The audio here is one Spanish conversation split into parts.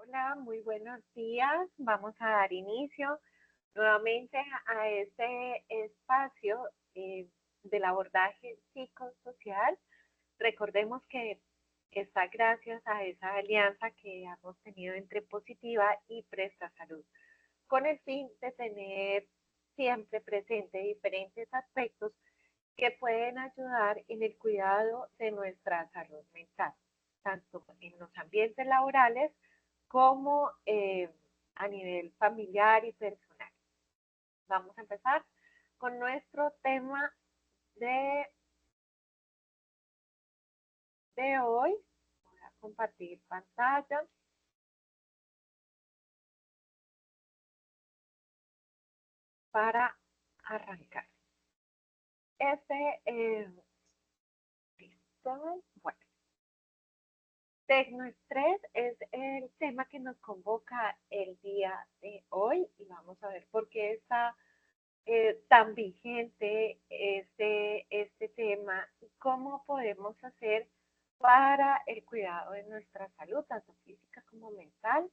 Hola, muy buenos días. Vamos a dar inicio nuevamente a este espacio del abordaje psicosocial. Recordemos que está gracias a esa alianza que hemos tenido entre Positiva y Presta Salud, con el fin de tener siempre presente diferentes aspectos que pueden ayudar en el cuidado de nuestra salud mental, tanto en los ambientes laborales como a nivel familiar y personal. Vamos a empezar con nuestro tema de, de hoy. Voy a compartir pantalla para arrancar. Este, listo. Bueno, tecnoestrés es el tema que nos convoca el día de hoy y vamos a ver por qué está tan vigente este tema y cómo podemos hacer para el cuidado de nuestra salud, tanto física como mental.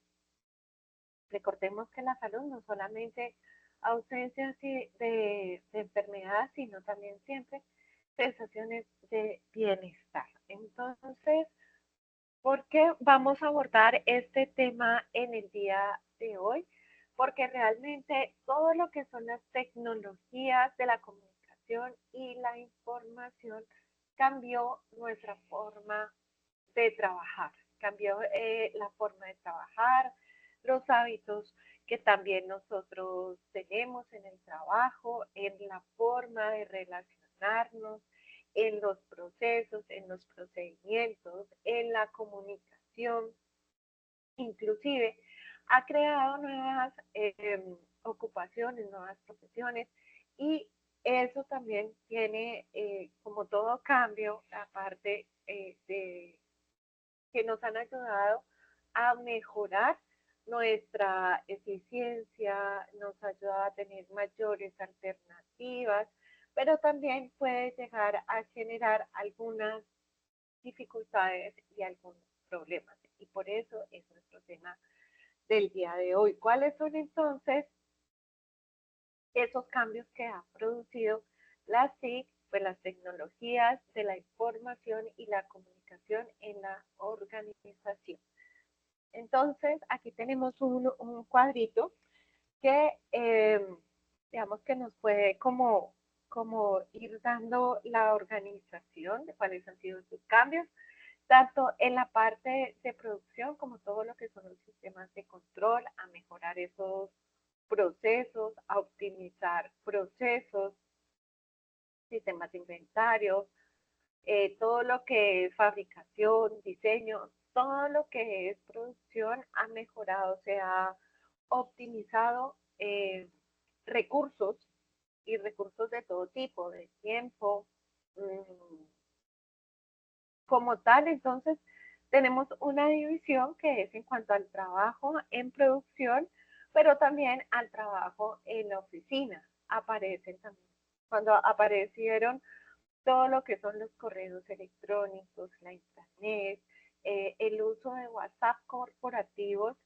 Recordemos que la salud no solamente ausencia de enfermedad, sino también siempre sensaciones de bienestar. Entonces, ¿por qué vamos a abordar este tema en el día de hoy? Porque realmente todo lo que son las tecnologías de la comunicación y la información cambió nuestra forma de trabajar, cambió la forma de trabajar, los hábitos que también nosotros tenemos en el trabajo, en la forma de relacionarnos, en los procesos, en los procedimientos, en la comunicación, inclusive ha creado nuevas ocupaciones, nuevas profesiones y eso también tiene, como todo cambio, aparte de que nos han ayudado a mejorar nuestra eficiencia, nos ayuda a tener mayores alternativas, pero también puede llegar a generar algunas dificultades y algunos problemas. Y por eso es nuestro tema del día de hoy. ¿Cuáles son entonces esos cambios que ha producido las TIC, pues las tecnologías de la información y la comunicación en la organización? Entonces, aquí tenemos un cuadrito que, digamos que nos puede como ir dando la organización de cuáles han sido sus cambios, tanto en la parte de producción como todo lo que son los sistemas de control, a mejorar esos procesos, a optimizar procesos, sistemas de inventario, todo lo que es fabricación, diseño, todo lo que es producción ha mejorado, se ha optimizado recursos y recursos de todo tipo, de tiempo, mmm, como tal. Entonces, tenemos una división que es en cuanto al trabajo en producción, pero también al trabajo en la oficina. Aparecen también, cuando aparecieron todo lo que son los correos electrónicos, la internet, el uso de WhatsApp corporativos,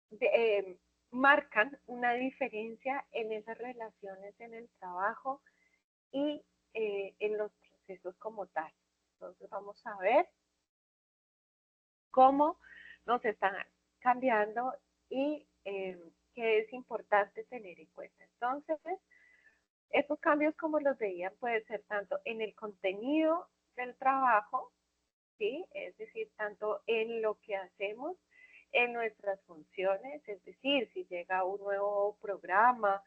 de, marcan una diferencia en esas relaciones en el trabajo y en los procesos como tal. Entonces vamos a ver cómo nos están cambiando y qué es importante tener en cuenta. Entonces, estos cambios, como los veían, pueden ser tanto en el contenido del trabajo, ¿sí? Es decir, tanto en lo que hacemos, en nuestras funciones, es decir, si llega un nuevo programa,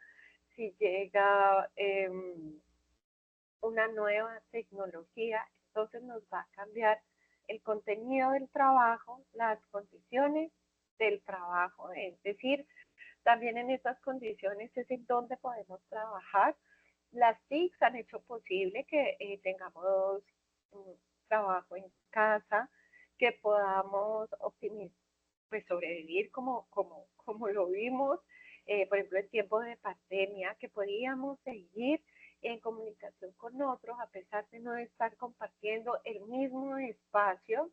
si llega una nueva tecnología, entonces nos va a cambiar el contenido del trabajo, las condiciones del trabajo, es decir, también en estas condiciones es en donde podemos trabajar. Las TICs han hecho posible que tengamos un trabajo en casa, que podamos optimizar, pues sobrevivir como lo vimos, por ejemplo, en tiempos de pandemia, que podíamos seguir en comunicación con otros a pesar de no estar compartiendo el mismo espacio,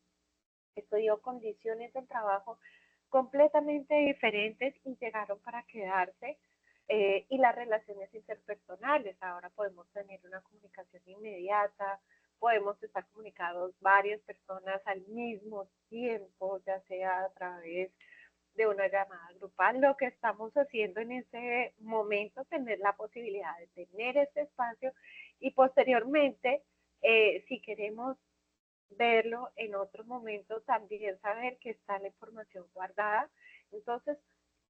estudió condiciones del trabajo completamente diferentes y llegaron para quedarse. Y las relaciones interpersonales, ahora podemos tener una comunicación inmediata, podemos estar comunicados varias personas al mismo tiempo, ya sea a través de una llamada grupal. Lo que estamos haciendo en ese momento, tener la posibilidad de tener ese espacio y posteriormente, si queremos verlo en otro momento, también saber que está la información guardada. Entonces,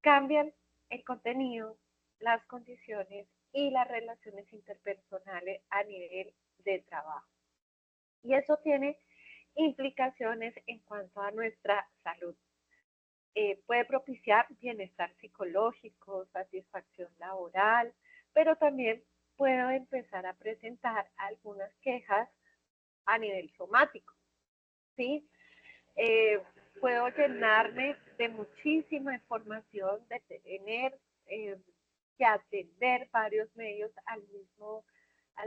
cambian el contenido, las condiciones y las relaciones interpersonales a nivel de trabajo. Y eso tiene implicaciones en cuanto a nuestra salud. Puede propiciar bienestar psicológico, satisfacción laboral, pero también puedo empezar a presentar algunas quejas a nivel somático, ¿sí? Eh, Puedo llenarme de muchísima información, de tener eh, que atender varios medios al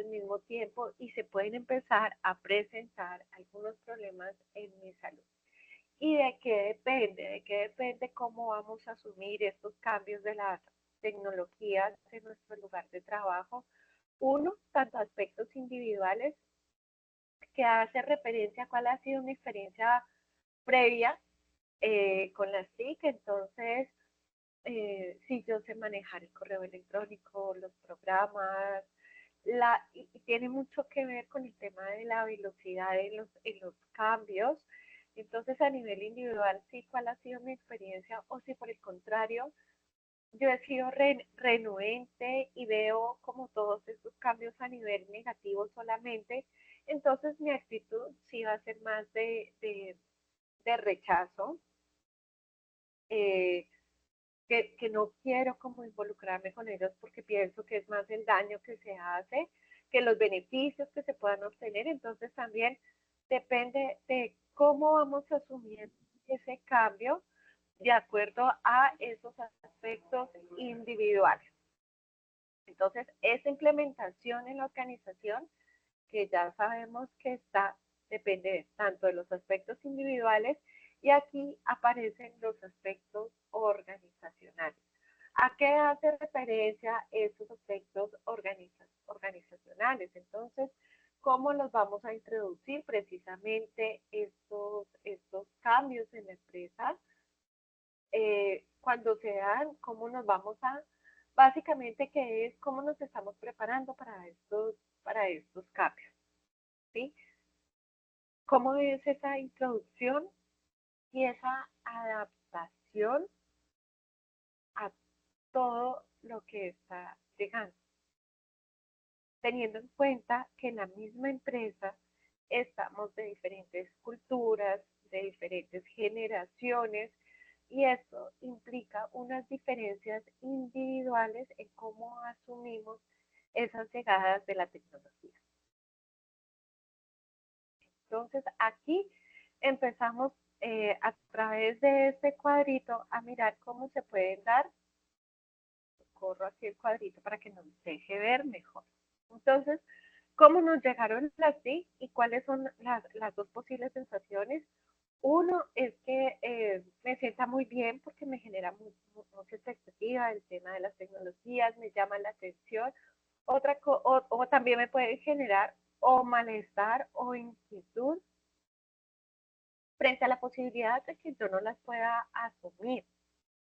mismo tiempo y se pueden empezar a presentar algunos problemas en mi salud. ¿Y de qué depende? ¿De qué depende cómo vamos a asumir estos cambios de las tecnologías en nuestro lugar de trabajo? Uno, tanto aspectos individuales que hace referencia a cuál ha sido mi experiencia previa con las TIC, entonces si yo sé manejar el correo electrónico, los programas, y tiene mucho que ver con el tema de la velocidad en los cambios. Entonces, a nivel individual, sí, cuál ha sido mi experiencia, o si por el contrario, yo he sido renuente y veo como todos estos cambios a nivel negativo solamente, entonces mi actitud sí va a ser más de rechazo, eh, que no quiero como involucrarme con ellos porque pienso que es más el daño que se hace que los beneficios que se puedan obtener. Entonces también depende de cómo vamos a asumir ese cambio de acuerdo a esos aspectos individuales. Entonces, esa implementación en la organización, que ya sabemos que está, depende tanto de los aspectos individuales y aquí aparecen los aspectos organizacionales. ¿A qué hace referencia esos aspectos organizacionales? Entonces, ¿cómo los vamos a introducir precisamente estos cambios en la empresa? Cuando se dan, ¿cómo nos vamos a, básicamente, qué es, cómo nos estamos preparando para estos cambios? ¿Sí? ¿Cómo es esa introducción y esa adaptación a todo lo que está llegando? Teniendo en cuenta que en la misma empresa estamos de diferentes culturas, de diferentes generaciones, y esto implica unas diferencias individuales en cómo asumimos esas llegadas de la tecnología. Entonces, aquí empezamos a través de este cuadrito a mirar cómo se pueden dar. Corro aquí el cuadrito para que nos deje ver mejor. Entonces, ¿cómo nos llegaron las TIC y cuáles son las dos posibles sensaciones? Uno es que me sienta muy bien porque me genera mucha expectativa el tema de las tecnologías, me llama la atención. O también me puede generar o malestar o inquietud frente a la posibilidad de que yo no las pueda asumir,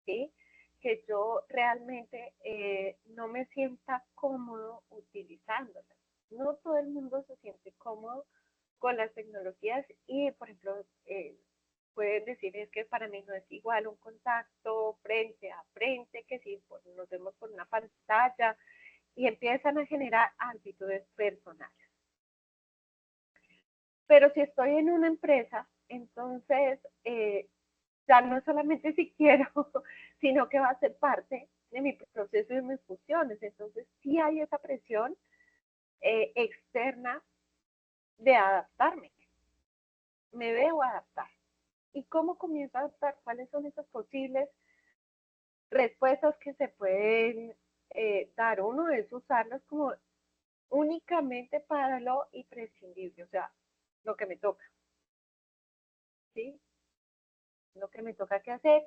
¿sí? Que yo realmente no me sienta cómodo utilizándolas. No todo el mundo se siente cómodo con las tecnologías y, por ejemplo, pueden decir es que para mí no es igual un contacto frente a frente que si nos vemos por una pantalla y empiezan a generar actitudes personales. Pero si estoy en una empresa, entonces ya no solamente si quiero, sino que va a ser parte de mi proceso y de mis funciones. Entonces sí hay esa presión externa de adaptarme. Me debo adaptar. ¿Y cómo comienzo a adaptar? ¿Cuáles son esas posibles respuestas que se pueden dar? Uno es usarlas como únicamente para lo imprescindible, o sea, lo que me toca, ¿sí? lo que me toca que hacer,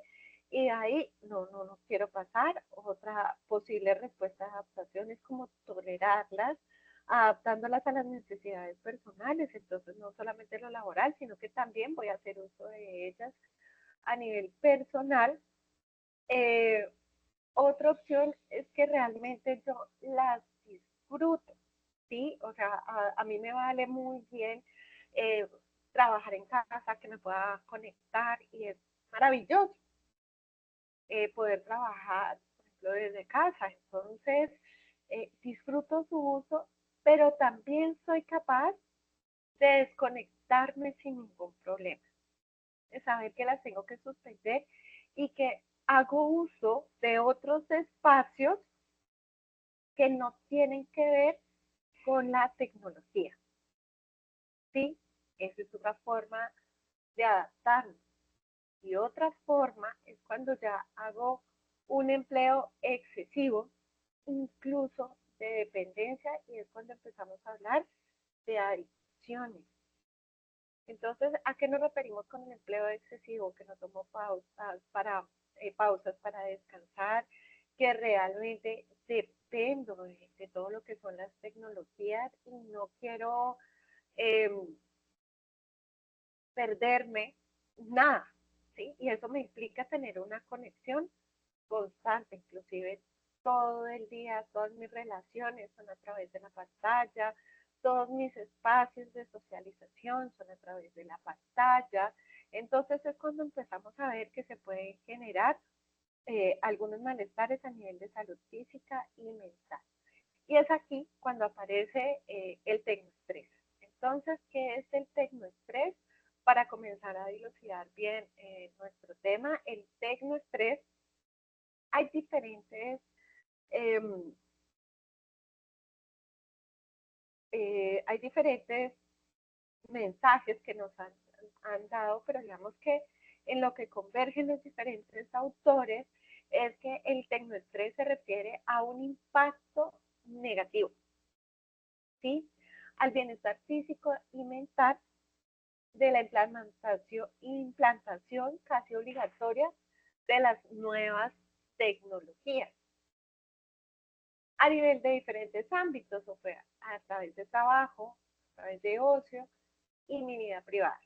y de ahí no quiero pasar. Otra posible respuesta de adaptación es como tolerarlas, adaptándolas a las necesidades personales, entonces no solamente lo laboral, sino que también voy a hacer uso de ellas a nivel personal. Eh, Otra opción es que realmente yo las disfruto, ¿sí? O sea, a mí me vale muy bien eh, trabajar en casa, que me pueda conectar y es maravilloso poder trabajar, por ejemplo, desde casa. Entonces, disfruto su uso, pero también soy capaz de desconectarme sin ningún problema, de saber que las tengo que suspender y que hago uso de otros espacios que no tienen que ver con la tecnología, ¿sí? Esa es una forma de adaptarnos. Y otra forma es cuando ya hago un empleo excesivo, incluso de dependencia, y es cuando empezamos a hablar de adicciones. Entonces, ¿a qué nos referimos con el empleo excesivo? Que no tomo pausas para descansar, que realmente dependo de todo lo que son las tecnologías y no quiero eh, perderme nada, ¿sí? Y eso me implica tener una conexión constante, inclusive todo el día, todas mis relaciones son a través de la pantalla, todos mis espacios de socialización son a través de la pantalla. Entonces es cuando empezamos a ver que se pueden generar algunos malestares a nivel de salud física y mental. Y es aquí cuando aparece el tecnoestrés. Entonces, ¿qué es el tecnoestrés? Para comenzar a dilucidar bien nuestro tema, el tecnoestrés, hay diferentes, eh, hay diferentes mensajes que nos han dado, pero digamos que en lo que convergen los diferentes autores es que el tecnoestrés se refiere a un impacto negativo, ¿sí? Al bienestar físico y mental de la implantación casi obligatoria de las nuevas tecnologías a nivel de diferentes ámbitos, o sea, a través de trabajo, a través de ocio y mi vida privada.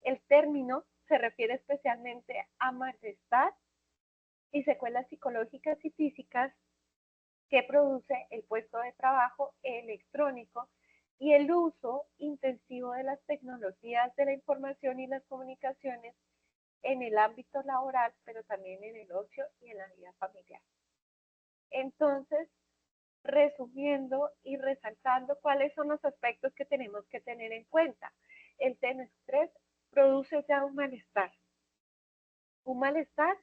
El término se refiere especialmente a malestar y secuelas psicológicas y físicas que produce el puesto de trabajo electrónico y el uso intensivo de las tecnologías de la información y las comunicaciones en el ámbito laboral, pero también en el ocio y en la vida familiar. Entonces, resumiendo y resaltando cuáles son los aspectos que tenemos que tener en cuenta. El estrés produce ya un malestar. Un malestar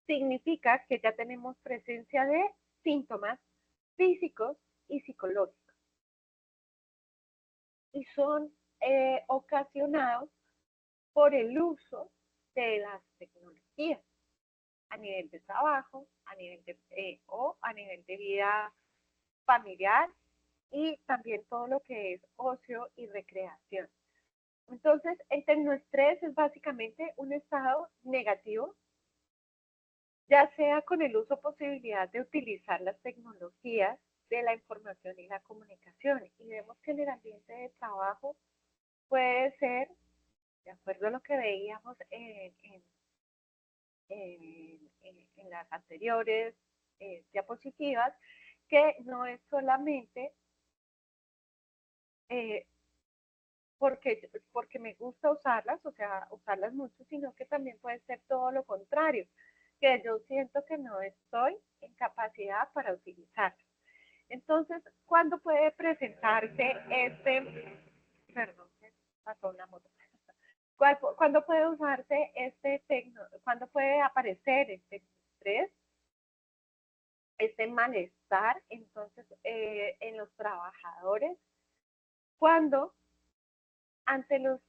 significa que ya tenemos presencia de síntomas físicos y psicológicos y son ocasionados por el uso de las tecnologías a nivel de trabajo, a nivel o a nivel de vida familiar y también todo lo que es ocio y recreación. Entonces, el tecnoestrés es básicamente un estado negativo, ya sea con el uso o posibilidad de utilizar las tecnologías de la información y la comunicación. Y vemos que en el ambiente de trabajo puede ser, de acuerdo a lo que veíamos en las anteriores diapositivas, que no es solamente eh, porque me gusta usarlas, o sea, usarlas mucho, sino que también puede ser todo lo contrario, que yo siento que no estoy en capacidad para utilizarlas. Entonces, ¿cuándo puede presentarse perdón, pasó una moto. ¿Cuándo puede usarse cuándo puede aparecer este estrés, este malestar, entonces, en los trabajadores? Cuando ante los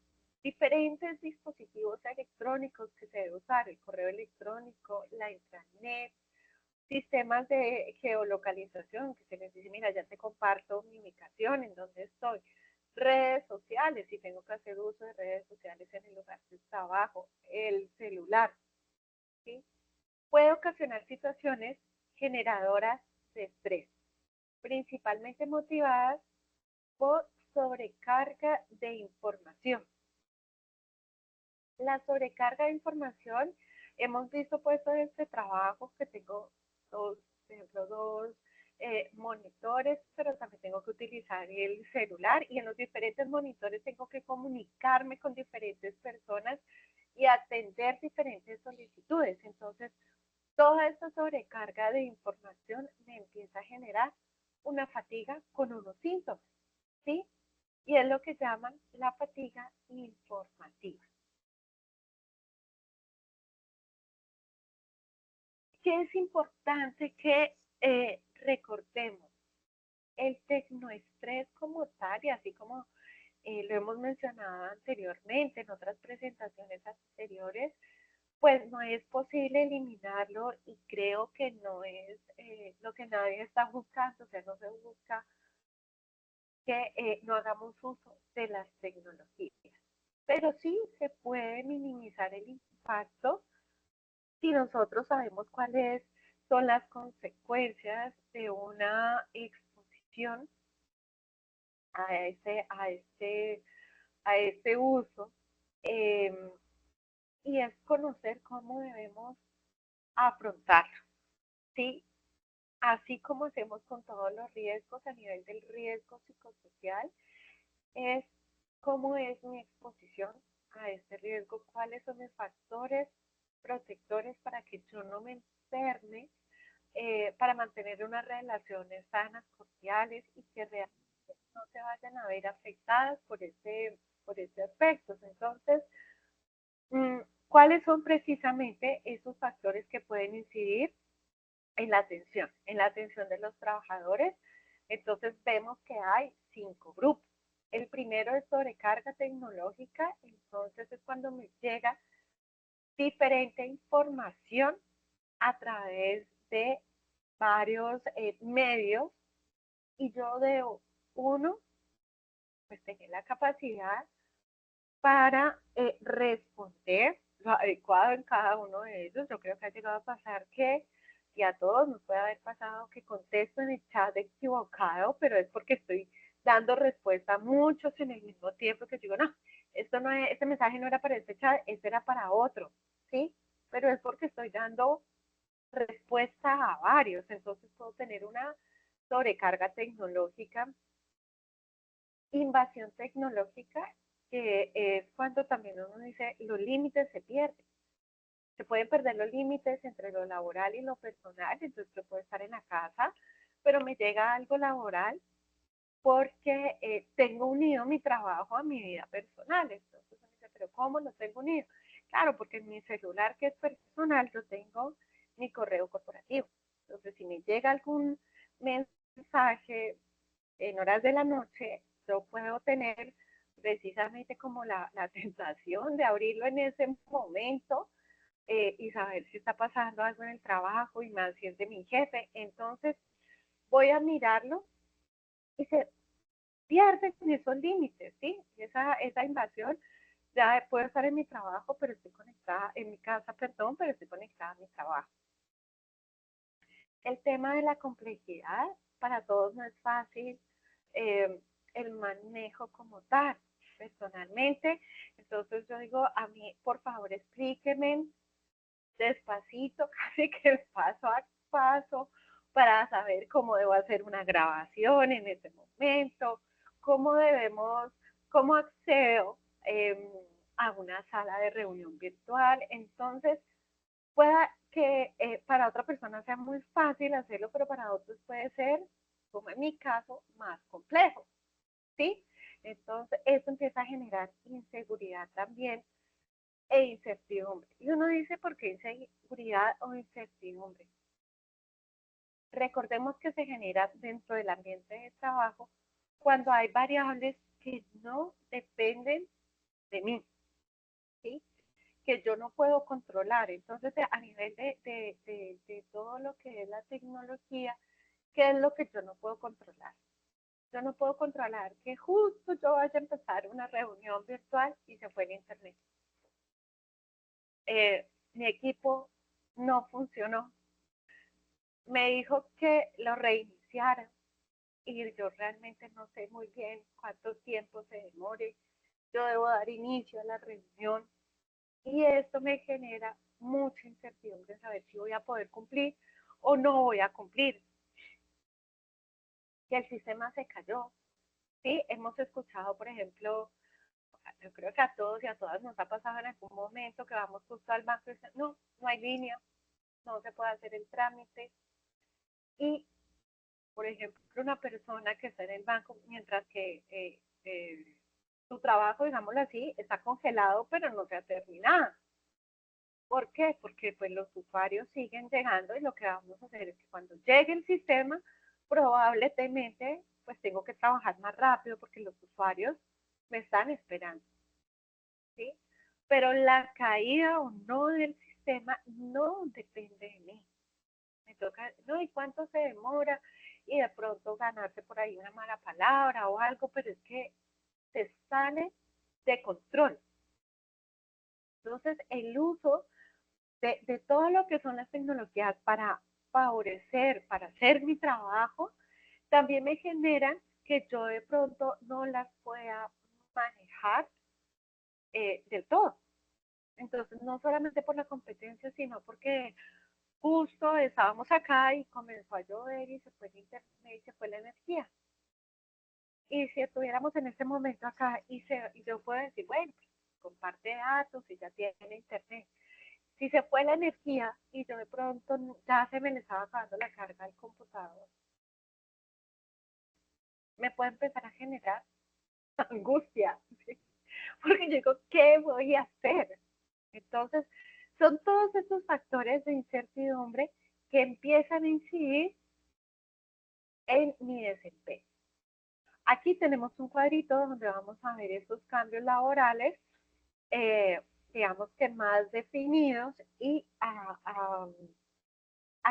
diferentes dispositivos electrónicos que se debe usar, el correo electrónico, la intranet, sistemas de geolocalización, que se les dice, mira, ya te comparto mi ubicación, en dónde estoy, redes sociales, si tengo que hacer uso de redes sociales en el lugar de trabajo, el celular. ¿sí? Puede ocasionar situaciones generadoras de estrés, principalmente motivadas por sobrecarga de información. La sobrecarga de información, hemos visto pues en este trabajo que tengo dos, por ejemplo, dos monitores, pero también tengo que utilizar el celular y en los diferentes monitores tengo que comunicarme con diferentes personas y atender diferentes solicitudes. Entonces, toda esta sobrecarga de información me empieza a generar una fatiga con unos síntomas, ¿sí? Y es lo que llaman la fatiga informativa. ¿Qué es importante que recordemos? El tecnoestrés como tal, y así como lo hemos mencionado anteriormente en otras presentaciones anteriores, pues no es posible eliminarlo y creo que no es lo que nadie está buscando, o sea, no se busca que no hagamos uso de las tecnologías. Pero sí se puede minimizar el impacto si nosotros sabemos cuáles son las consecuencias de una exposición a este uso, eh, y es conocer cómo debemos afrontarlo, ¿sí? Así como hacemos con todos los riesgos a nivel del riesgo psicosocial, es cómo es mi exposición a este riesgo, cuáles son mis factores protectores para que yo no me enferme, para mantener unas relaciones sanas, cordiales y que realmente no se vayan a ver afectadas por este aspecto. Entonces, ¿cuáles son precisamente esos factores que pueden incidir en la atención de los trabajadores? Entonces vemos que hay 5 grupos. El primero es sobrecarga tecnológica, entonces es cuando me llega diferente información a través de varios medios y yo debo, uno, pues tener la capacidad para responder lo adecuado en cada uno de ellos. Yo creo que ha llegado a pasar que, y a todos nos puede haber pasado que contesto en el chat equivocado, pero es porque estoy dando respuesta a muchos en el mismo tiempo que digo, no, esto no es, este mensaje no era para este chat, este era para otro, ¿sí? Pero es porque estoy dando respuesta a varios, entonces puedo tener una sobrecarga tecnológica, invasión tecnológica, que es cuando también uno dice los límites se pierden. Se pueden perder los límites entre lo laboral y lo personal, entonces yo puedo estar en la casa, pero me llega algo laboral porque tengo unido mi trabajo a mi vida personal. Entonces uno dice, pero ¿cómo lo tengo unido? Claro, porque en mi celular que es personal yo tengo mi correo corporativo. Entonces si me llega algún mensaje en horas de la noche, yo puedo tener precisamente como la tentación de abrirlo en ese momento y saber si está pasando algo en el trabajo y más si es de mi jefe. Entonces voy a mirarlo y se pierden esos límites, ¿sí? Esa invasión, ya puedo estar en mi trabajo, pero estoy conectada, en mi casa, perdón, pero estoy conectada a mi trabajo. El tema de la complejidad para todos no es fácil, eh, el manejo como tal, personalmente. Entonces yo digo, a mí, por favor, explíquenme despacito, casi que paso a paso, para saber cómo debo hacer una grabación en ese momento, cómo debemos, cómo accedo a una sala de reunión virtual. Entonces, pueda que para otra persona sea muy fácil hacerlo, pero para otros puede ser, como en mi caso, más complejo, ¿sí? Entonces, eso empieza a generar inseguridad también e incertidumbre. Y uno dice, ¿por qué inseguridad o incertidumbre? Recordemos que se genera dentro del ambiente de trabajo cuando hay variables que no dependen de mí, ¿sí? Que yo no puedo controlar. Entonces, a nivel de todo lo que es la tecnología, ¿qué es lo que yo no puedo controlar? Yo no puedo controlar que justo yo vaya a empezar una reunión virtual y se fue el internet. Mi equipo no funcionó. Me dijo que lo reiniciara y yo realmente no sé muy bien cuánto tiempo se demore. Yo debo dar inicio a la reunión y esto me genera mucha incertidumbre saber si voy a poder cumplir o no voy a cumplir, que el sistema se cayó. Sí, hemos escuchado, por ejemplo, yo creo que a todos y a todas nos ha pasado en algún momento que vamos justo al banco y dicen, no, no hay línea, no se puede hacer el trámite. Y, por ejemplo, una persona que está en el banco mientras que su trabajo, digámoslo así, está congelado, pero no se ha terminado. ¿Por qué? Porque pues los usuarios siguen llegando y lo que vamos a hacer es que cuando llegue el sistema, probablemente pues tengo que trabajar más rápido porque los usuarios me están esperando, ¿sí? Pero la caída o no del sistema no depende de mí. Me toca, no, ¿y cuánto se demora? Y de pronto ganarse por ahí una mala palabra o algo, pero es que se sale de control. Entonces, el uso de todo lo que son las tecnologías para favorecer, para hacer mi trabajo, también me generan que yo de pronto no las pueda manejar del todo. Entonces, no solamente por la competencia, sino porque justo estábamos acá y comenzó a llover y se fue el internet y se fue la energía. Y si estuviéramos en este momento acá y yo puedo decir, bueno, pues, comparte datos y ya tiene internet. Si se fue la energía y yo de pronto ya se me le estaba acabando la carga del computador, me puede empezar a generar angustia, ¿sí? Porque yo digo, ¿qué voy a hacer? Entonces, son todos estos factores de incertidumbre que empiezan a incidir en mi desempeño. Aquí tenemos un cuadrito donde vamos a ver estos cambios laborales, eh, digamos que más definidos y a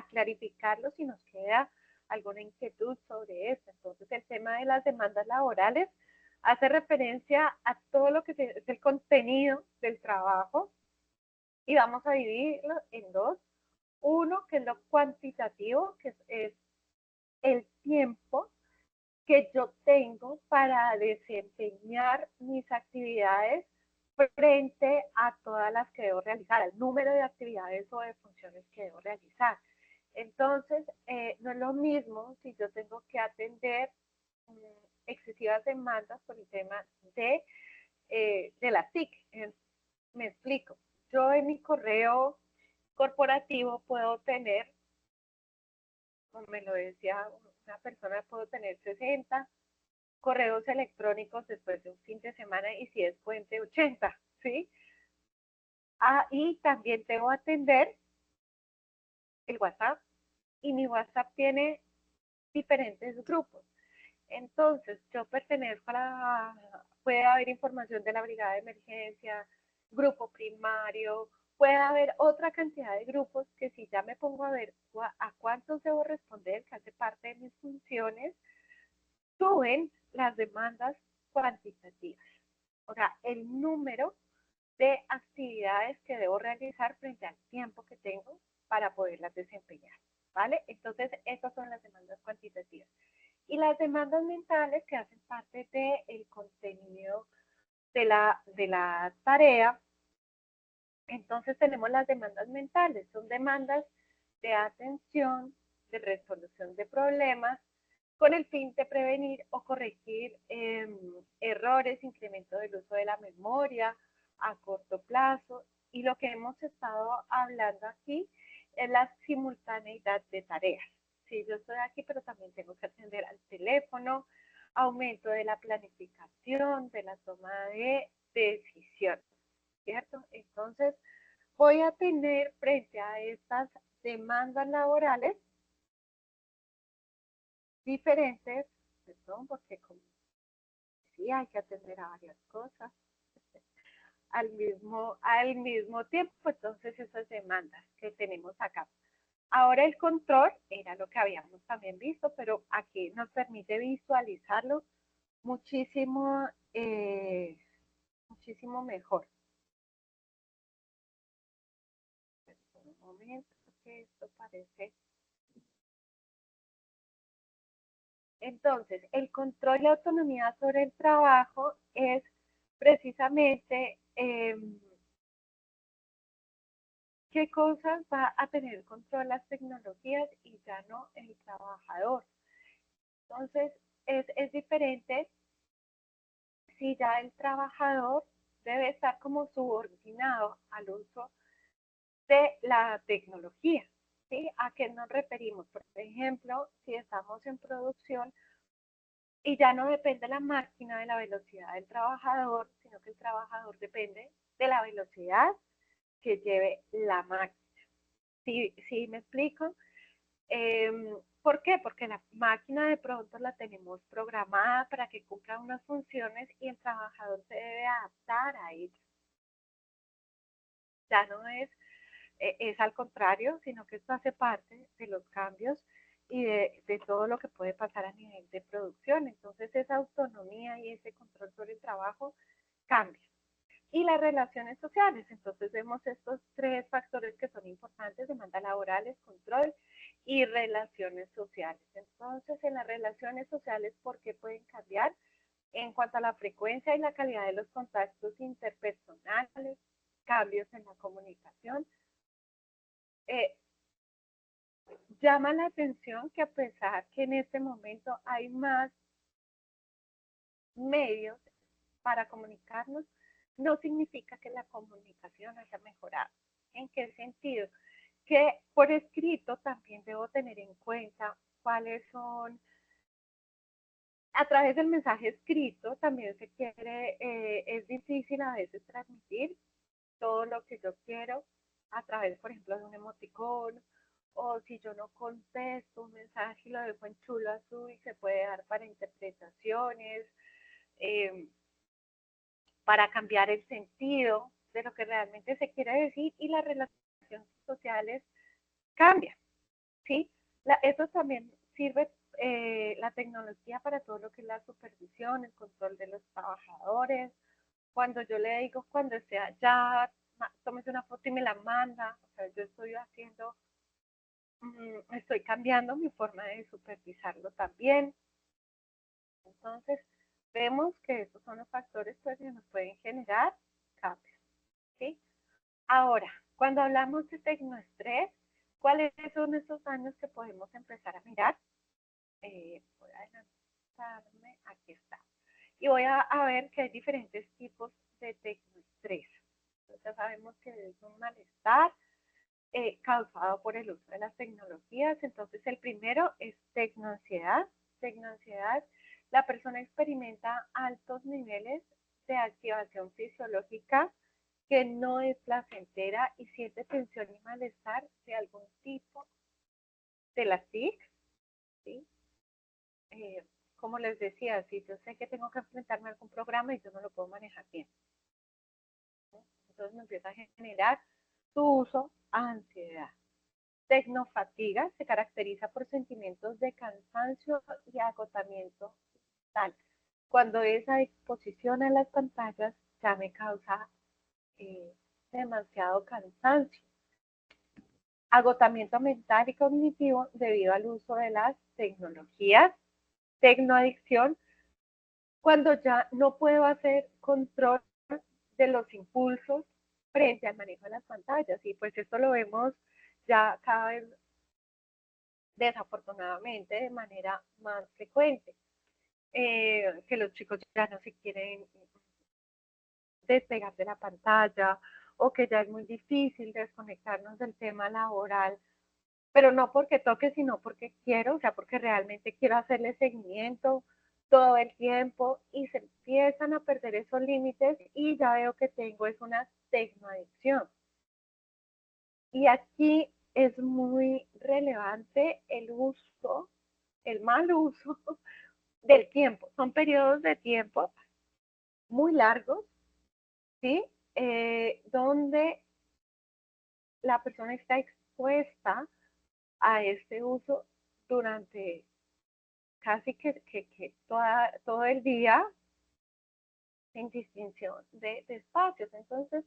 clarificarlo si nos queda alguna inquietud sobre esto. Entonces, el tema de las demandas laborales hace referencia a todo lo que es el contenido del trabajo y vamos a dividirlo en dos. Uno, que es lo cuantitativo, que es el tiempo que yo tengo para desempeñar mis actividades frente a todas las que debo realizar, al número de actividades o de funciones que debo realizar. Entonces, no es lo mismo si yo tengo que atender excesivas demandas por el tema de la TIC. Me explico. Yo en mi correo corporativo puedo tener, como me lo decía una persona, puedo tener 60 correos electrónicos después de un fin de semana y si es puente 80, ¿sí? Y también debo atender el WhatsApp y mi WhatsApp tiene diferentes grupos. Entonces, yo pertenezco a puede haber información de la brigada de emergencia, grupo primario, puede haber otra cantidad de grupos que si ya me pongo a ver a cuántos debo responder, que hace parte de mis funciones, suben las demandas cuantitativas. O sea, el número de actividades que debo realizar frente al tiempo que tengo para poderlas desempeñar, ¿vale? Entonces, esas son las demandas cuantitativas. Y las demandas mentales que hacen parte del contenido de la tarea. Entonces tenemos las demandas mentales, son demandas de atención, de resolución de problemas, con el fin de prevenir o corregir errores, incremento del uso de la memoria a corto plazo. Y lo que hemos estado hablando aquí es la simultaneidad de tareas. Sí, yo estoy aquí, pero también tengo que atender al teléfono, aumento de la planificación, de la toma de decisiones, ¿cierto? Entonces, voy a tener frente a estas demandas laborales diferentes, perdón, porque como decía, hay que atender a varias cosas al mismo tiempo, entonces esas demandas que tenemos acá. Ahora el control era lo que habíamos también visto, pero aquí nos permite visualizarlo muchísimo, muchísimo mejor. Un momento porque esto parece. Entonces, el control y autonomía sobre el trabajo es precisamente qué cosas va a tener control las tecnologías y ya no el trabajador. Entonces, es diferente si ya el trabajador debe estar como subordinado al uso de la tecnología. ¿Sí? ¿A qué nos referimos? Por ejemplo, si estamos en producción y ya no depende la máquina de la velocidad del trabajador, sino que el trabajador depende de la velocidad que lleve la máquina. ¿Sí me explico? ¿Por qué? Porque la máquina de pronto la tenemos programada para que cumpla unas funciones y el trabajador se debe adaptar a ella. Ya no es al contrario, sino que esto hace parte de los cambios y de todo lo que puede pasar a nivel de producción. Entonces esa autonomía y ese control sobre el trabajo cambia. Y las relaciones sociales, entonces vemos estos tres factores que son importantes: demanda laborales, control y relaciones sociales. Entonces en las relaciones sociales, ¿por qué pueden cambiar? En cuanto a la frecuencia y la calidad de los contactos interpersonales, cambios en la comunicación, eh, llama la atención que a pesar que en este momento hay más medios para comunicarnos, no significa que la comunicación haya mejorado. ¿En qué sentido? Que por escrito también debo tener en cuenta cuáles son, a través del mensaje escrito también se quiere, es difícil a veces transmitir todo lo que yo quiero a través, por ejemplo, de un emoticón, o si yo no contesto un mensaje y lo dejo en chulo azul y se puede dar para interpretaciones, eh, para cambiar el sentido de lo que realmente se quiere decir, y las relaciones sociales cambian, ¿sí? Eso también sirve, la tecnología, para todo lo que es la supervisión, el control de los trabajadores. Cuando yo le digo, cuando sea ya, tómese una foto y me la manda, o sea, yo estoy haciendo, estoy cambiando mi forma de supervisarlo también. Entonces, vemos que estos son los factores, pues, que nos pueden generar cambios, ¿sí? Ahora, cuando hablamos de tecnoestrés, ¿cuáles son esos daños que podemos empezar a mirar? Voy a adelantarme, aquí está. Y voy a ver que hay diferentes tipos de tecnoestrés. Entonces, ya sabemos que es un malestar causado por el uso de las tecnologías. Entonces, el primero es tecnoansiedad. Tecnoansiedad, la persona experimenta altos niveles de activación fisiológica que no es placentera y siente tensión y malestar de algún tipo de las TIC, ¿sí? Como les decía, si yo sé que tengo que enfrentarme a algún programa y yo no lo puedo manejar bien, ¿no? Entonces me empieza a generar su uso, ansiedad. Tecnofatiga se caracteriza por sentimientos de cansancio y agotamiento tal. Cuando esa exposición a las pantallas ya me causa eh, demasiado cansancio. Agotamiento mental y cognitivo debido al uso de las tecnologías. Tecnoadicción, cuando ya no puedo hacer control de los impulsos frente al manejo de las pantallas. Y pues esto lo vemos ya cada vez, desafortunadamente, de manera más frecuente, que los chicos ya no se quieren despegar de la pantalla, o que ya es muy difícil desconectarnos del tema laboral, pero no porque toque, sino porque quiero, o sea, porque realmente quiero hacerle seguimiento todo el tiempo, y se empiezan a perder esos límites y ya veo que tengo es una tecnoadicción. Y aquí es muy relevante el uso, el mal uso del tiempo. Son periodos de tiempo muy largos, ¿sí? Donde la persona está expuesta a este uso durante casi que todo el día, sin distinción de espacios. Entonces,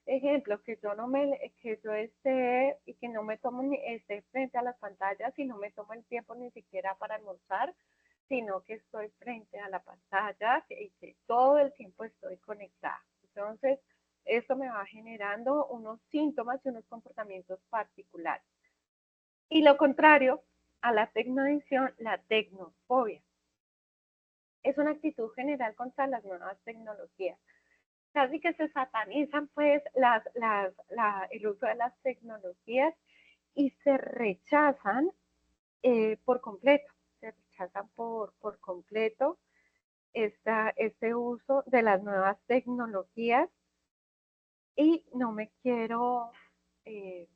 ejemplo, que yo esté y que no me tomo esté frente a las pantallas y no me tomo el tiempo ni siquiera para almorzar, sino que estoy frente a la pantalla y que todo el tiempo estoy conectada. Entonces, esto me va generando unos síntomas y unos comportamientos particulares. Y lo contrario a la tecnoadicción, la tecnofobia. Es una actitud general contra las nuevas tecnologías. Casi que se satanizan pues el uso de las tecnologías y se rechazan por completo, se rechazan por completo este uso de las nuevas tecnologías y eh,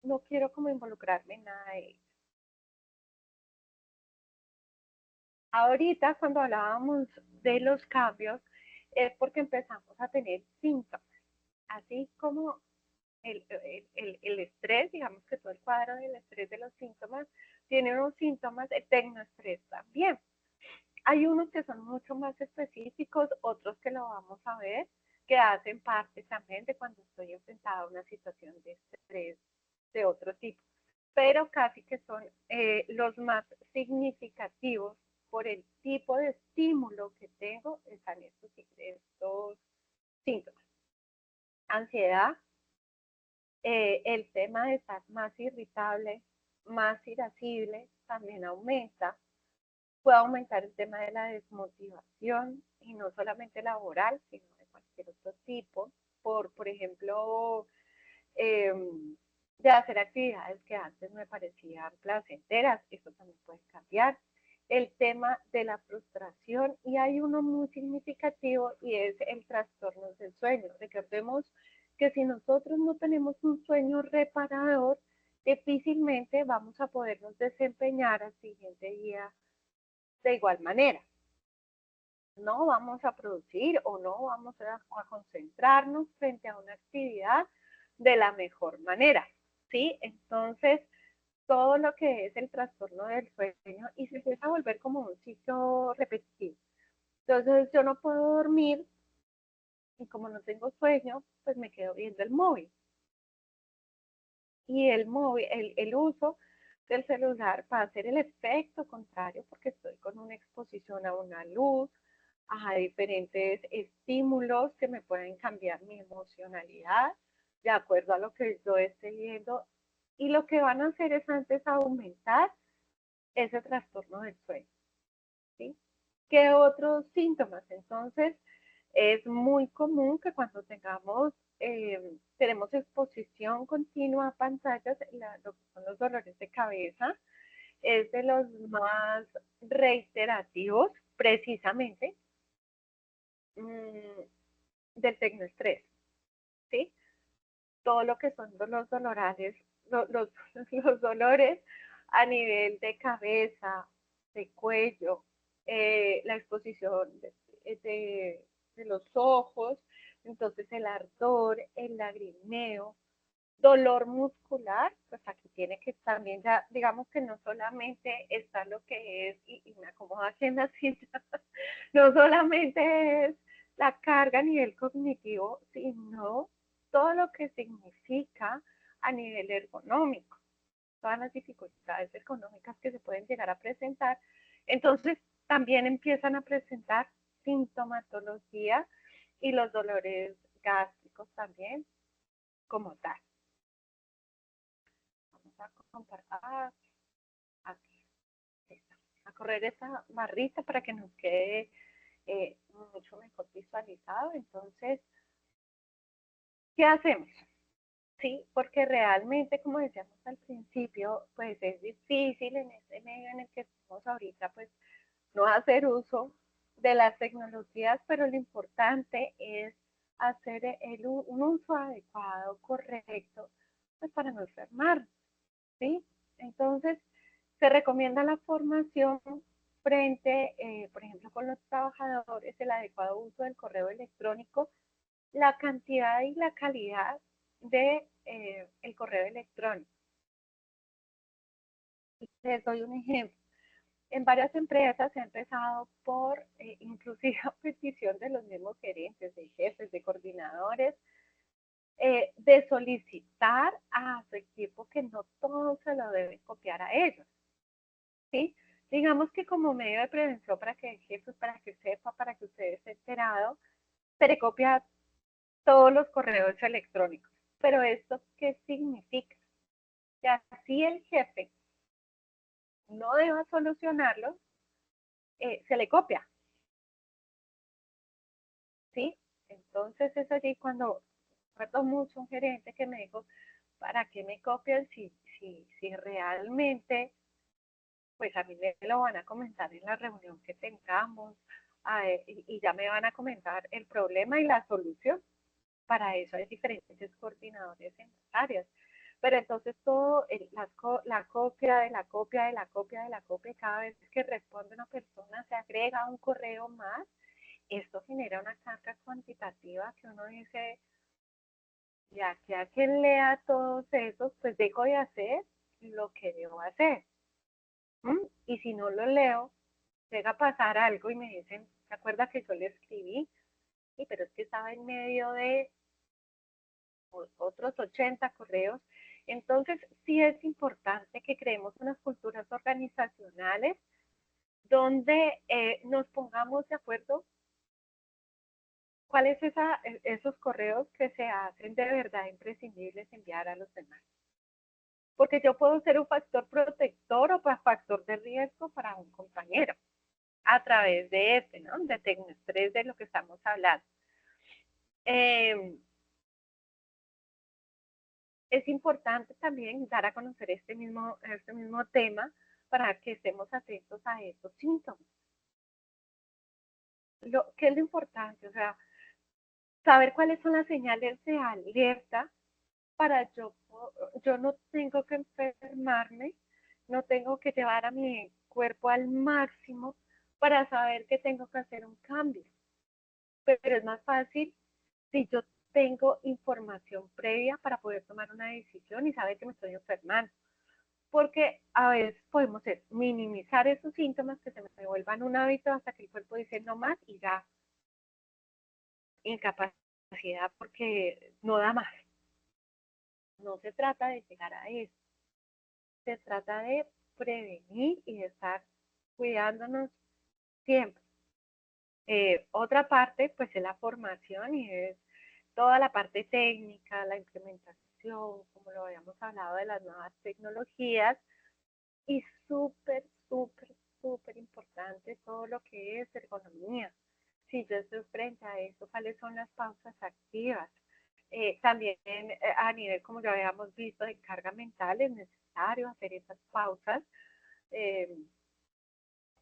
no quiero como involucrarme en nada de ello. Ahorita cuando hablábamos de los cambios es porque empezamos a tener síntomas, así como el estrés, digamos que todo el cuadro del estrés de los síntomas tiene unos síntomas de tecnoestrés también. Hay unos que son mucho más específicos, otros que lo vamos a ver, que hacen parte también de cuando estoy enfrentada a una situación de estrés de otro tipo, pero casi que son los más significativos por el tipo de estímulo que tengo, están estos síntomas. Ansiedad, el tema de estar más irritable, más irascible, también aumenta. Puede aumentar el tema de la desmotivación, y no solamente laboral, sino de cualquier otro tipo, por ejemplo, eh, de hacer actividades que antes me parecían placenteras, eso también puede cambiar. El tema de la frustración, y hay uno muy significativo y es el trastorno del sueño. Recordemos que si nosotros no tenemos un sueño reparador, difícilmente vamos a podernos desempeñar al siguiente día de igual manera. No vamos a producir o no vamos a concentrarnos frente a una actividad de la mejor manera, ¿sí? Entonces, todo lo que es el trastorno del sueño y se empieza a volver como un ciclo repetitivo. Entonces, yo no puedo dormir y como no tengo sueño, pues me quedo viendo el móvil. Y el uso del celular va a hacer el efecto contrario porque estoy con una exposición a una luz, a diferentes estímulos que me pueden cambiar mi emocionalidad de acuerdo a lo que yo esté viendo, y lo que van a hacer es antes aumentar ese trastorno del sueño, ¿sí? ¿Qué otros síntomas? Entonces, es muy común que cuando tenemos exposición continua a pantallas, lo que son los dolores de cabeza, es de los más reiterativos, precisamente, mmm, del tecnoestrés, ¿sí? Todo lo que son los dolores, los dolores a nivel de cabeza, de cuello, la exposición de los ojos, entonces el ardor, el lagrimeo, dolor muscular, pues aquí tiene que también ya, digamos que no solamente está lo que es, y me acomodo aquí en la silla, no solamente es la carga a nivel cognitivo, sino todo lo que significa a nivel ergonómico, todas las dificultades económicas que se pueden llegar a presentar. Entonces, también empiezan a presentar sintomatología y los dolores gástricos también como tal. Vamos a comparar aquí, a correr esa barrita para que nos quede mucho mejor visualizado. Entonces, ¿qué hacemos? Sí, porque realmente, como decíamos al principio, pues es difícil en este medio en el que estamos ahorita, pues no hacer uso de las tecnologías, pero lo importante es hacer un uso adecuado, correcto, pues para no enfermar, ¿sí? Entonces, se recomienda la formación frente, por ejemplo, con los trabajadores, el adecuado uso del correo electrónico, la cantidad y la calidad de el correo electrónico. Les doy un ejemplo. En varias empresas se ha empezado por, inclusive a petición de los mismos gerentes, de jefes, de coordinadores, de solicitar a su equipo que no todo se lo deben copiar a ellos, ¿sí? Digamos que como medio de prevención para que el jefe, para que sepa, para que usted esté enterado, se le copia todos los correos electrónicos. Pero esto, ¿qué significa? Que así el jefe no deba solucionarlo, se le copia, ¿sí? Entonces es allí cuando recuerdo mucho un gerente que me dijo, ¿para qué me copian si realmente, pues a mí me lo van a comentar en la reunión que tengamos y ya me van a comentar el problema y la solución? Para eso hay diferentes coordinadores en las áreas. Pero entonces todo, la copia de la copia de la copia de la copia, cada vez que responde una persona se agrega un correo más, esto genera una carga cuantitativa que uno dice, ya que a quien lea todos esos, pues dejo de hacer lo que debo hacer. ¿Mm? Y si no lo leo, llega a pasar algo y me dicen, ¿se acuerda que yo le escribí? Sí, pero es que estaba en medio de otros 80 correos. Entonces, sí es importante que creemos unas culturas organizacionales donde nos pongamos de acuerdo cuáles esos correos que se hacen de verdad imprescindibles enviar a los demás. Porque yo puedo ser un factor protector o factor de riesgo para un compañero a través de ¿no? De Tecnoestrés, de lo que estamos hablando. Eh, es importante también dar a conocer este mismo tema para que estemos atentos a estos síntomas. ¿Qué es lo importante? O sea, saber cuáles son las señales de alerta para yo no tengo que enfermarme, no tengo que llevar a mi cuerpo al máximo para saber que tengo que hacer un cambio. Pero es más fácil si yo tengo información previa para poder tomar una decisión y saber que me estoy enfermando. Porque a veces podemos minimizar esos síntomas que se me vuelvan un hábito hasta que el cuerpo dice no más y ya incapacidad porque no da más. No se trata de llegar a eso, se trata de prevenir y de estar cuidándonos siempre. Otra parte, pues es la formación y es toda la parte técnica, la implementación, como lo habíamos hablado de las nuevas tecnologías, y súper importante todo lo que es ergonomía. Si yo estoy frente a eso, ¿cuáles son las pausas activas? También a nivel, como ya habíamos visto, de carga mental, es necesario hacer esas pausas eh,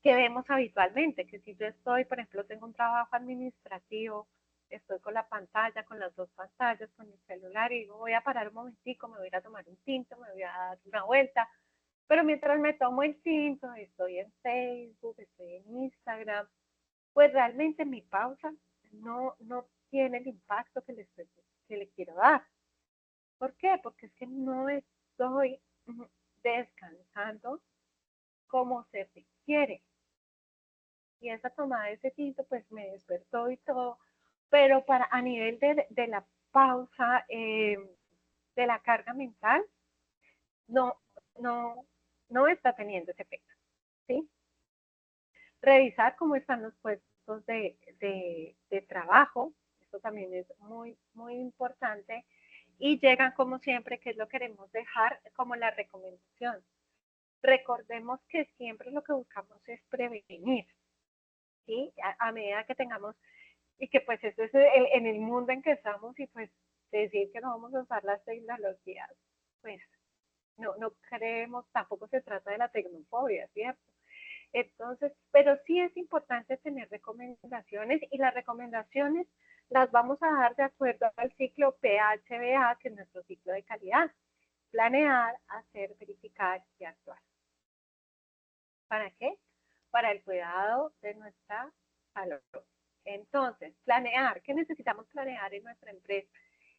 que vemos habitualmente, que si yo estoy, por ejemplo, tengo un trabajo administrativo, estoy con la pantalla, con las dos pantallas, con el celular y digo, voy a parar un momentico, me voy a ir a tomar un tinto, me voy a dar una vuelta, pero mientras me tomo el tinto, estoy en Facebook, estoy en Instagram, pues realmente mi pausa no tiene el impacto que le quiero dar. ¿Por qué? Porque es que no estoy descansando como se requiere. Y esa tomada de ese tinto pues me despertó y todo, pero a nivel de la pausa, de la carga mental, no, no, no está teniendo ese efecto, ¿sí? Revisar cómo están los puestos de trabajo, esto también es muy importante, y llegan como siempre, que es lo que queremos dejar como la recomendación. Recordemos que siempre lo que buscamos es prevenir, ¿sí? A medida que tengamos, y que pues eso es en el mundo en que estamos, y pues decir que no vamos a usar las tecnologías, pues no creemos, tampoco se trata de la tecnofobia, ¿cierto? Entonces, pero sí es importante tener recomendaciones, y las recomendaciones las vamos a dar de acuerdo al ciclo PHBA, que es nuestro ciclo de calidad. Planear, hacer, verificar y actuar. ¿Para qué? Para el cuidado de nuestra salud. Entonces, planear. ¿Qué necesitamos planear en nuestra empresa?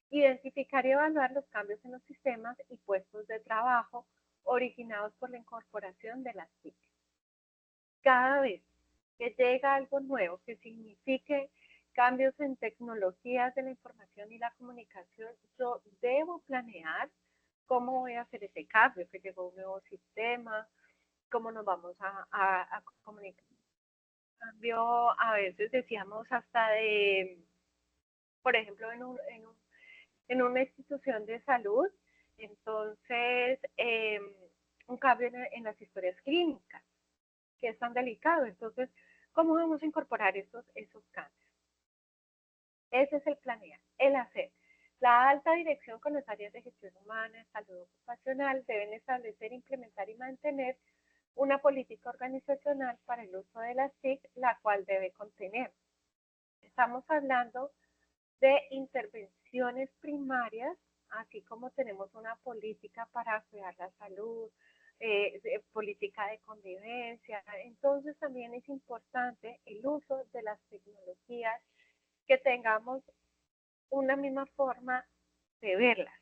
Identificar y evaluar los cambios en los sistemas y puestos de trabajo originados por la incorporación de las TIC. Cada vez que llega algo nuevo que signifique cambios en tecnologías de la información y la comunicación, yo planear cómo voy a hacer ese cambio, que llegó un nuevo sistema, cómo nos vamos a comunicar. Cambio, a veces decíamos hasta de, por ejemplo, en una institución de salud, entonces un cambio en las historias clínicas, que es tan delicado. Entonces, ¿cómo vamos a incorporar esos cambios? Ese es el planear, el hacer. La alta dirección con las áreas de gestión humana, salud ocupacional deben establecer, implementar y mantener una política organizacional para el uso de las TIC, la cual debe contener. Estamos hablando de intervenciones primarias, así como tenemos una política para cuidar la salud, política de convivencia. Entonces también es importante el uso de las tecnologías, que tengamos una misma forma de verlas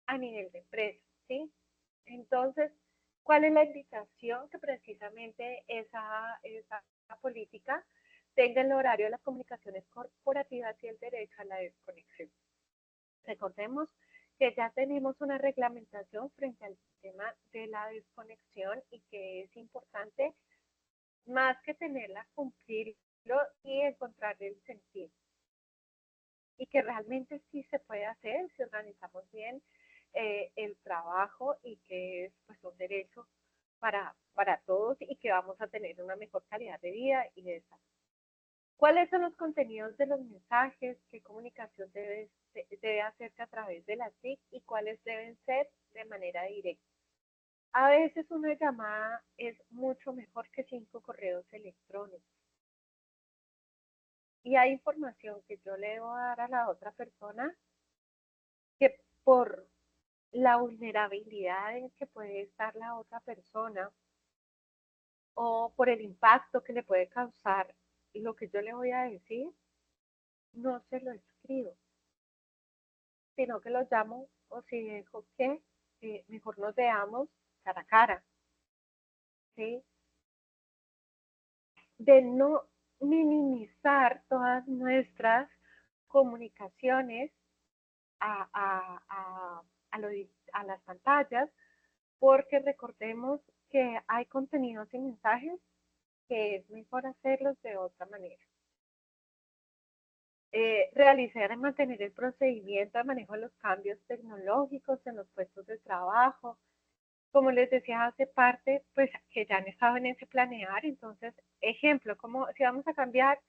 a nivel de empresa, ¿sí? Entonces, ¿cuál es la invitación? Que precisamente esa política tenga el horario de las comunicaciones corporativas y el derecho a la desconexión. Recordemos que ya tenemos una reglamentación frente al tema de la desconexión y que es importante, más que tenerla, cumplirlo y encontrar el sentido. Y que realmente sí se puede hacer si organizamos bien el trabajo, y que es pues un derecho para todos, y que vamos a tener una mejor calidad de vida y de salud. ¿Cuáles son los contenidos de los mensajes? ¿Qué comunicación debe hacerse a través de la TIC y cuáles deben ser de manera directa? A veces una llamada es mucho mejor que 5 correos electrónicos. Y hay información que yo le debo dar a la otra persona que, por la vulnerabilidad en que puede estar la otra persona, o por el impacto que le puede causar lo que yo le voy a decir, no se lo escribo, sino que lo llamo, o si dejo que mejor nos veamos cara a cara, ¿sí? De no minimizar todas nuestras comunicaciones a, a, a, a, lo, a las pantallas, porque recordemos que hay contenidos y mensajes que es mejor hacerlos de otra manera. Realizar y mantener el procedimiento de manejo de los cambios tecnológicos en los puestos de trabajo. Como les decía, hace parte, pues, que ya han estado en ese planear. Entonces, ejemplo, como si vamos a cambiar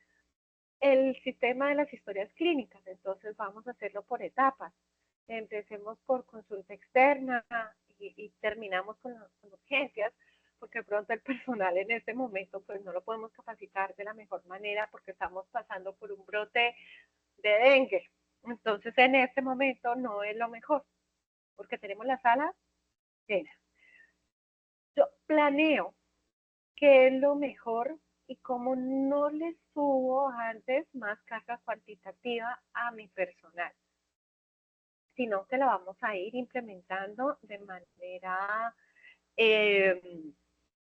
el sistema de las historias clínicas, entonces vamos a hacerlo por etapas. Empecemos por consulta externa y terminamos con urgencias, porque pronto el personal en este momento pues no lo podemos capacitar de la mejor manera, porque estamos pasando por un brote de dengue. Entonces en este momento no es lo mejor, porque tenemos la sala llena. Yo planeo qué es lo mejor, y como no le subo antes más carga cuantitativa a mi personal, sino que la vamos a ir implementando de manera eh,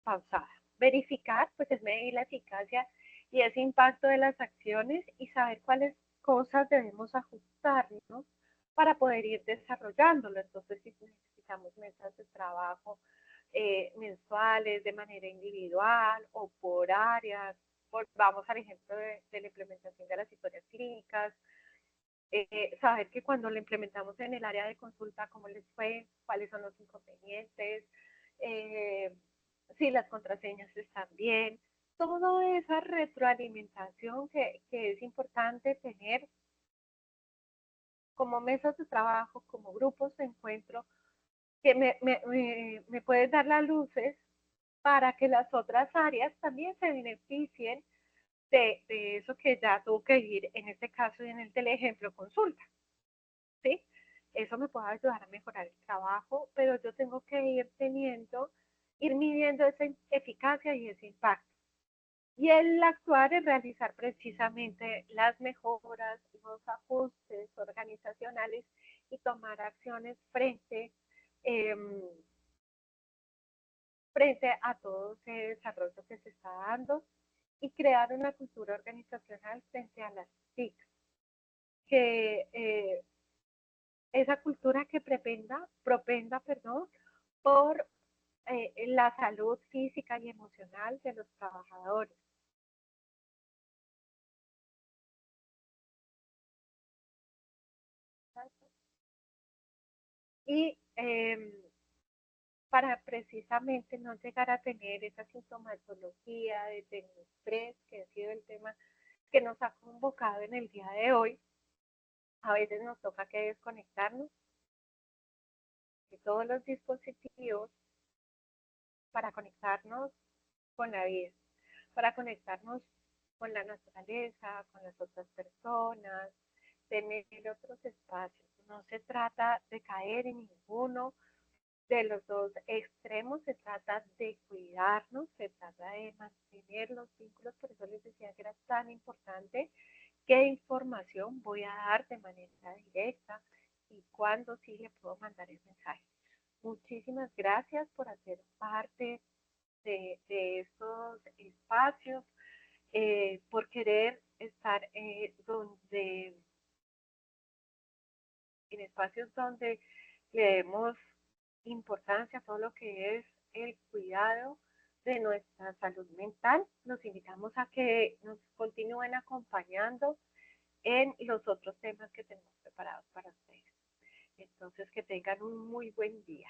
pausada. Verificar, pues, es medir la eficacia y ese impacto de las acciones, y saber cuáles cosas debemos ajustarnos para poder ir desarrollándolo. Entonces, si necesitamos metas de trabajo mensuales, de manera individual o por áreas, vamos al ejemplo de la implementación de las historias clínicas, saber que cuando lo implementamos en el área de consulta, cómo les fue, cuáles son los inconvenientes, eh, si las contraseñas están bien, toda esa retroalimentación que es importante tener como mesas de trabajo, como grupos de encuentro, que me pueden dar las luces para que las otras áreas también se beneficien de eso que ya tuvo que ir, en este caso y en el del ejemplo, consulta, ¿sí? Eso me puede ayudar a mejorar el trabajo, pero yo tengo que ir midiendo esa eficacia y ese impacto. Y el actuar es realizar precisamente las mejoras, los ajustes organizacionales, y tomar acciones eh, frente a todo ese desarrollo que se está dando, y crear una cultura organizacional frente a las TIC, que esa cultura que propenda, perdón, por la salud física y emocional de los trabajadores. Y para precisamente no llegar a tener esa sintomatología de estrés, que ha sido el tema que nos ha convocado en el día de hoy, a veces nos toca que desconectarnos de todos los dispositivos para conectarnos con la vida, para conectarnos con la naturaleza, con las otras personas, tener otros espacios. No se trata de caer en ninguno de los dos extremos, se trata de cuidarnos, se trata de mantener los vínculos, por eso les decía que era tan importante qué información voy a dar de manera directa y cuándo sí le puedo mandar el mensaje. Muchísimas gracias por hacer parte de estos espacios, por querer estar en espacios donde le demos importancia a todo lo que es el cuidado de nuestra salud mental. Los invitamos a que nos continúen acompañando en los otros temas que tenemos preparados para ustedes. Entonces, que tengan un muy buen día.